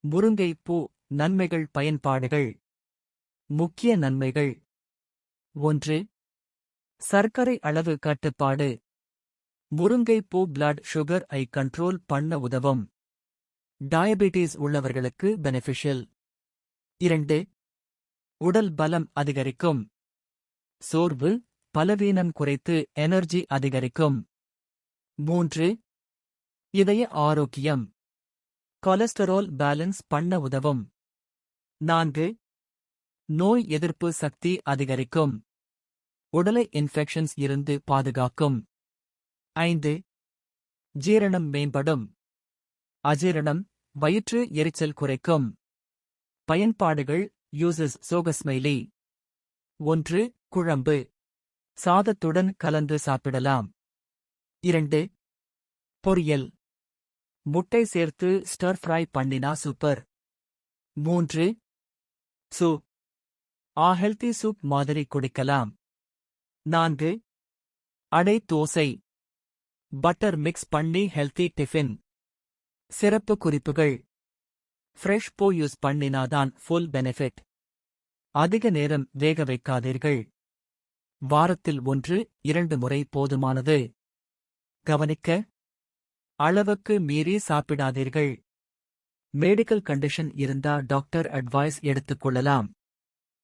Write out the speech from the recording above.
முருங்கை பூ நன்மைகள் பயன்பாடுகள். முக்கிய நன்மைகள். 1. சர்க்கரை அளவு கட்டுப்பாடு. முருங்கை பூ பிளட் சுகர் ஐ கண்ட்ரோல் பண்ண உதவும். டயபெட்டிஸ் உள்ளவர்களுக்கு பெனிஃபிஷியல். 2. உடல் பலம் அதிகரிக்கும். சோர்வு பலவீனம் குறைத்து எனர்ஜி அதிகரிக்கும். 3. இதய ஆரோக்கியம். கொலஸ்டரால் பேலன்ஸ் பண்ண உதவும். 4. நோய் எதிர்ப்பு சக்தி அதிகரிக்கும். உடலை இன்ஃபெக்ஷன்ஸ் இருந்து பாதுகாக்கும். 5. ஜீரணம் மேம்படும். அஜீரணம் வயிற்று எரிச்சல் குறைக்கும். பயன்பாடுகள் யூசஸ் சோகஸ்மைலி. 1. குழம்பு சாதத்துடன் கலந்து சாப்பிடலாம். 2. பொரியல் முட்டை சேர்த்து ஸ்டர் ஃப்ரை பண்ணினா சூப்பர். 3. சூப் ஹெல்தி சூப் மாதிரி குடிக்கலாம். 4. அடை தோசை பட்டர் மிக்ஸ் பண்ணி ஹெல்தி டிஃபின். சிறப்பு குறிப்புகள். ஃப்ரெஷ் பூ யூஸ் பண்ணினாதான் ஃபுல் பெனிஃபிட். அதிக நேரம் வேக வைக்காதீர்கள். வாரத்தில் 1-2 முறை போதுமானது. கவனிக்க அளவுக்கு மீறி சாப்பிடாதீர்கள். மெடிக்கல் கண்டிஷன் இருந்தா டாக்டர் அட்வைஸ் எடுத்துக்கொள்ளலாம்.